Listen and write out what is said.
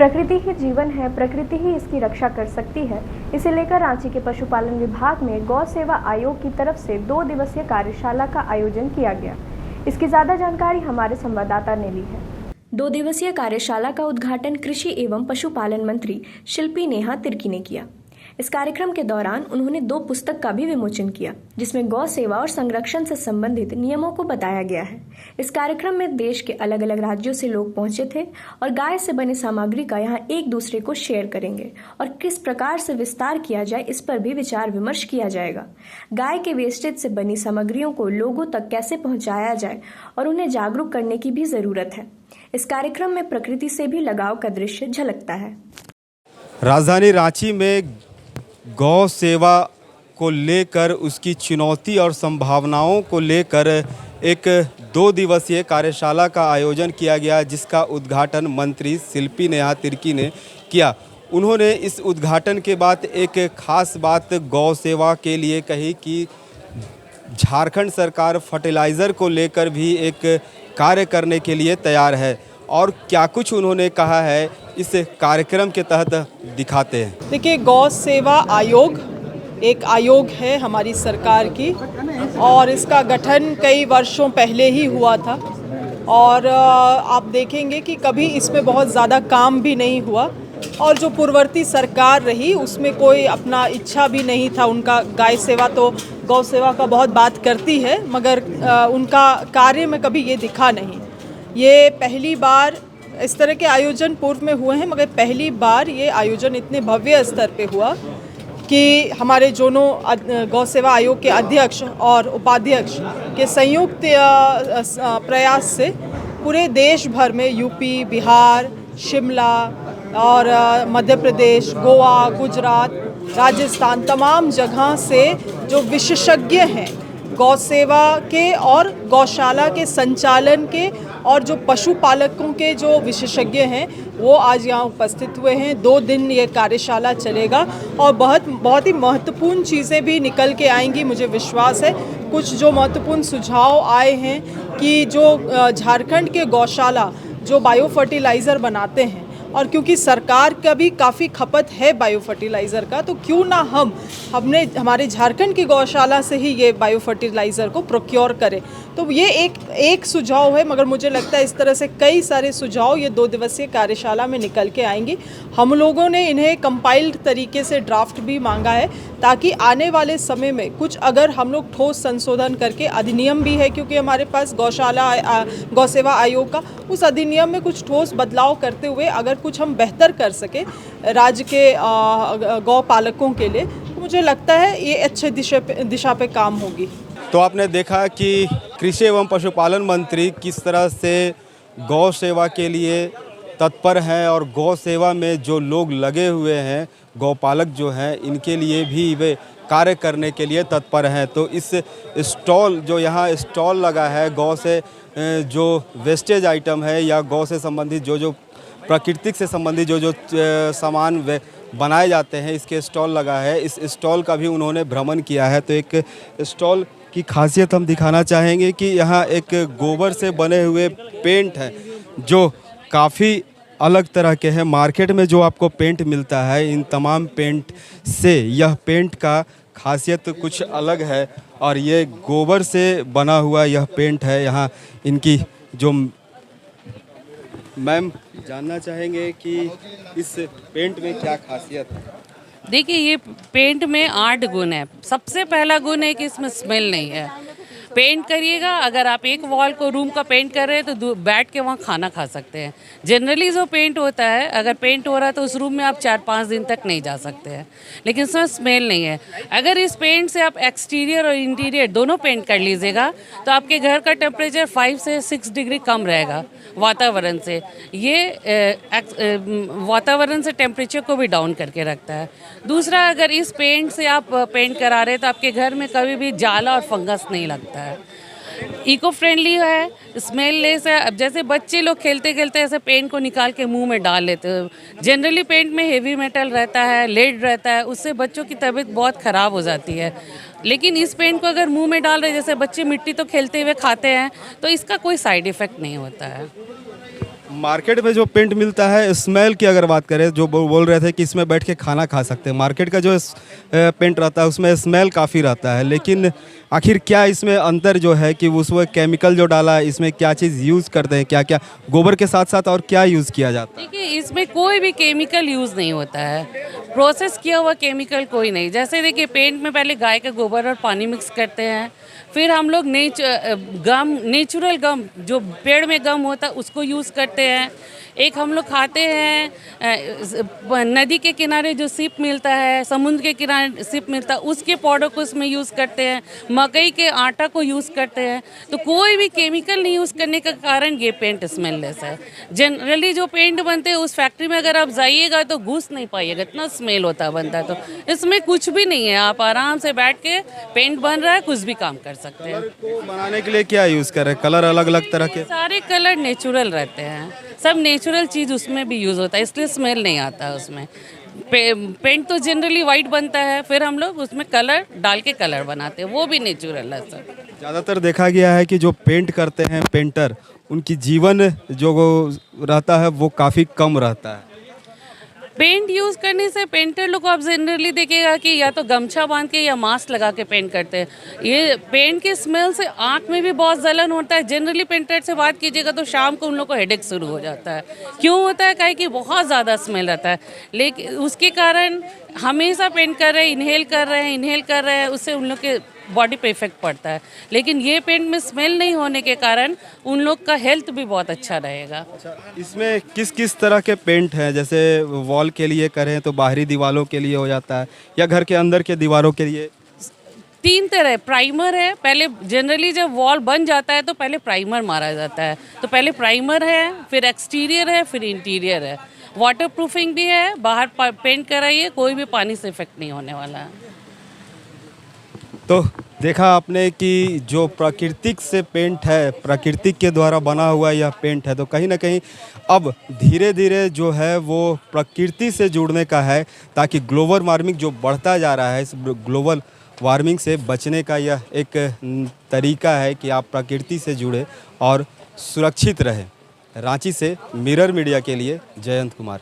प्रकृति ही जीवन है, प्रकृति ही इसकी रक्षा कर सकती है। इसे लेकर रांची के पशुपालन विभाग में गौ सेवा आयोग की तरफ से 2 दिवसीय कार्यशाला का आयोजन किया गया। इसकी ज़्यादा जानकारी हमारे संवाददाता ने ली है। 2 दिवसीय कार्यशाला का उद्घाटन कृषि एवं पशुपालन मंत्री शिल्पी नेहा तिर्की ने किया। इस कार्यक्रम के दौरान उन्होंने 2 पुस्तक का भी विमोचन किया, जिसमें गौ सेवा और संरक्षण से संबंधित नियमों को बताया गया है। इस कार्यक्रम में देश के अलग अलग राज्यों से लोग पहुंचे थे और गाय से बनी सामग्री का यहां एक दूसरे को शेयर करेंगे और किस प्रकार से विस्तार किया जाए इस पर भी विचार विमर्श किया जाएगा। गाय के वेस्टेज से बनी सामग्रियों को लोगों तक कैसे पहुँचाया जाए और उन्हें जागरूक करने की भी जरूरत है। इस कार्यक्रम में प्रकृति से भी लगाव का दृश्य झलकता है। राजधानी रांची में गौ सेवा को लेकर उसकी चुनौती और संभावनाओं को लेकर एक 2 दिवसीय कार्यशाला का आयोजन किया गया, जिसका उद्घाटन मंत्री शिल्पी नेहा तिर्की ने किया। उन्होंने इस उद्घाटन के बाद एक खास बात गौ सेवा के लिए कही कि झारखंड सरकार फर्टिलाइज़र को लेकर भी एक कार्य करने के लिए तैयार है और क्या कुछ उन्होंने कहा है इस कार्यक्रम के तहत दिखाते हैं। देखिए, गौ सेवा आयोग एक आयोग है हमारी सरकार की और इसका गठन कई वर्षों पहले ही हुआ था और आप देखेंगे कि कभी इसमें बहुत ज़्यादा काम भी नहीं हुआ और जो पूर्ववर्ती सरकार रही उसमें कोई अपना इच्छा भी नहीं था उनका। गाय सेवा तो गौ सेवा का बहुत बात करती है, मगर उनका कार्य में कभी ये दिखा नहीं। ये पहली बार इस तरह के आयोजन पूर्व में हुए हैं, मगर पहली बार ये आयोजन इतने भव्य स्तर पे हुआ कि हमारे दोनों गौ सेवा आयोग के अध्यक्ष और उपाध्यक्ष के संयुक्त प्रयास से पूरे देश भर में यूपी, बिहार, शिमला और मध्य प्रदेश, गोवा, गुजरात, राजस्थान, तमाम जगह से जो विशेषज्ञ हैं गौ सेवा के और गौशाला के संचालन के और जो पशुपालकों के जो विशेषज्ञ हैं वो आज यहाँ उपस्थित हुए हैं। 2 दिन ये कार्यशाला चलेगा और बहुत ही महत्वपूर्ण चीज़ें भी निकल के आएंगी, मुझे विश्वास है। कुछ जो महत्वपूर्ण सुझाव आए हैं कि जो झारखंड के गौशाला जो बायो फर्टिलाइज़र बनाते हैं और क्योंकि सरकार का भी काफ़ी खपत है बायो फर्टिलाइज़र का, तो क्यों ना हमने हमारे झारखंड की गौशाला से ही ये बायो फर्टिलाइज़र को प्रोक्योर करें। तो ये एक सुझाव है, मगर मुझे लगता है इस तरह से कई सारे सुझाव ये 2 दिवसीय कार्यशाला में निकल के आएंगे। हम लोगों ने इन्हें कंपाइल्ड तरीके से ड्राफ्ट भी मांगा है ताकि आने वाले समय में कुछ अगर हम लोग ठोस संशोधन करके, अधिनियम भी है क्योंकि हमारे पास गौ सेवा आयोग का, उस अधिनियम में कुछ ठोस बदलाव करते हुए अगर कुछ हम बेहतर कर सके राज्य के गौ पालकों के लिए, तो मुझे लगता है ये अच्छे दिशा पे काम होगी। तो आपने देखा कि कृषि एवं पशुपालन मंत्री किस तरह से गौ सेवा के लिए तत्पर हैं और गौ सेवा में जो लोग लगे हुए हैं, गौपालक जो हैं, इनके लिए भी वे कार्य करने के लिए तत्पर हैं। तो इस स्टॉल जो यहाँ स्टॉल लगा है, गौ से जो वेस्टेज आइटम है या गौ से संबंधित जो प्राकृतिक से संबंधित जो सामान बनाए जाते हैं, इसके स्टॉल लगा है। इस स्टॉल का भी उन्होंने भ्रमण किया है। तो एक स्टॉल की खासियत हम दिखाना चाहेंगे कि यहाँ एक गोबर से बने हुए पेंट है जो काफ़ी अलग तरह के हैं। मार्केट में जो आपको पेंट मिलता है, इन तमाम पेंट से यह पेंट का खासियत कुछ अलग है और ये गोबर से बना हुआ यह पेंट है। यहाँ इनकी जो मैम जानना चाहेंगे कि इस पेंट में क्या खासियत है। देखिए, ये पेंट में 8 गुण है। सबसे पहला गुण है कि इसमें स्मेल नहीं है। पेंट करिएगा, अगर आप एक वॉल को रूम का पेंट कर रहे हैं तो बैठ के वहाँ खाना खा सकते हैं। जनरली जो पेंट होता है, अगर पेंट हो रहा है तो उस रूम में आप 4-5 दिन तक नहीं जा सकते हैं, लेकिन इसमें स्मेल नहीं है। अगर इस पेंट से आप एक्सटीरियर और इंटीरियर दोनों पेंट कर लीजिएगा तो आपके घर का टेम्परेचर 5 से 6 डिग्री कम रहेगा वातावरण से। ये वातावरण से टेम्परेचर को भी डाउन करके रखता है। दूसरा, अगर इस पेंट से आप पेंट करा रहे हैं तो आपके घर में कभी भी जाला और फंगस नहीं लगता है। इको फ्रेंडली है, स्मेललेस है। अब जैसे बच्चे लोग खेलते खेलते ऐसे पेंट को निकाल के मुंह में डाल लेते हैं। जनरली पेंट में हेवी मेटल रहता है, लेड रहता है, उससे बच्चों की तबीयत बहुत ख़राब हो जाती है। लेकिन इस पेंट को अगर मुंह में डाल रहे, जैसे बच्चे मिट्टी तो खेलते हुए खाते हैं, तो इसका कोई साइड इफ़ेक्ट नहीं होता है। मार्केट में जो पेंट मिलता है, स्मेल की अगर बात करें, जो बोल रहे थे कि इसमें बैठ के खाना खा सकते हैं, मार्केट का जो पेंट रहता है उसमें स्मेल काफ़ी रहता है, लेकिन आखिर क्या इसमें अंतर जो है कि उसमें केमिकल जो डाला है, इसमें क्या चीज़ यूज़ करते हैं, क्या क्या गोबर के साथ साथ और क्या यूज़ किया जाता है? देखिए, इसमें कोई भी केमिकल यूज़ नहीं होता है, प्रोसेस किया हुआ केमिकल कोई नहीं। जैसे देखिए, पेंट में पहले गाय का गोबर और पानी मिक्स करते हैं, फिर हम लोग नेचुरल गम जो पेड़ में गम होता है उसको यूज़ करते हैं। एक हम लोग खाते हैं, नदी के किनारे जो सिप मिलता है, समुद्र के किनारे सिप मिलता है, उसके पाउडर को उसमें यूज़ करते हैं, मकई के आटा को यूज़ करते हैं। तो कोई भी केमिकल नहीं यूज़ करने का कारण ये पेंट स्मेललेस है। जनरली जो पेंट बनते हैं उस फैक्ट्री में अगर आप जाइएगा तो घुस नहीं पाइएगा, इतना स्मेल होता है बनता है। तो इसमें कुछ भी नहीं है, आप आराम से बैठ के पेंट बन रहा है, कुछ भी काम कर सकते हैं। को बनाने के लिए क्या यूज़ कर रहे हैं? कलर अलग अलग तरह के? सारे कलर नेचुरल रहते हैं, सब नेचुरल चीज़ उसमें भी यूज़ होता है, इसलिए स्मेल नहीं आता है उसमें। पेंट तो जनरली वाइट बनता है, फिर हम लोग उसमें कलर डाल के कलर बनाते हैं, वो भी नेचुरल है सब। ज़्यादातर देखा गया है कि जो पेंट करते हैं पेंटर, उनकी जीवन जो रहता है वो काफ़ी कम रहता है। पेंट यूज़ करने से पेंटर लोग को आप जनरली देखिएगा कि या तो गमछा बांध के या मास्क लगा के पेंट करते हैं। ये पेंट के स्मेल से आँख में भी बहुत जलन होता है। जनरली पेंटर से बात कीजिएगा तो शाम को उन लोग को हेडेक शुरू हो जाता है। क्यों होता है? काहे कि बहुत ज़्यादा स्मेल रहता है, लेकिन उसके कारण हमेशा पेंट कर रहे हैं, इन्हेल कर रहे हैं, उससे उन लोग के बॉडी पे इफेक्ट पड़ता है। लेकिन ये पेंट में स्मेल नहीं होने के कारण उन लोग का हेल्थ भी बहुत अच्छा रहेगा। इसमें किस किस तरह के पेंट हैं? जैसे वॉल के लिए करें तो बाहरी दीवारों के लिए हो जाता है, या घर के अंदर के दीवारों के लिए? 3 तरह प्राइमर है। पहले जनरली जब वॉल बन जाता है तो पहले प्राइमर मारा जाता है। तो पहले प्राइमर है, फिर एक्सटीरियर है, फिर इंटीरियर है। वाटर प्रूफिंग भी है, बाहर पेंट कराइए, कोई भी पानी से इफेक्ट नहीं होने वाला है। तो देखा आपने कि जो प्राकृतिक से पेंट है, प्रकृति के द्वारा बना हुआ यह पेंट है, तो कहीं ना कहीं अब धीरे धीरे जो है वो प्रकृति से जुड़ने का है, ताकि ग्लोबल वार्मिंग जो बढ़ता जा रहा है, इस ग्लोबल वार्मिंग से बचने का यह एक तरीका है कि आप प्रकृति से जुड़े और सुरक्षित रहें। रांची से मिरर मीडिया के लिए जयंत कुमार।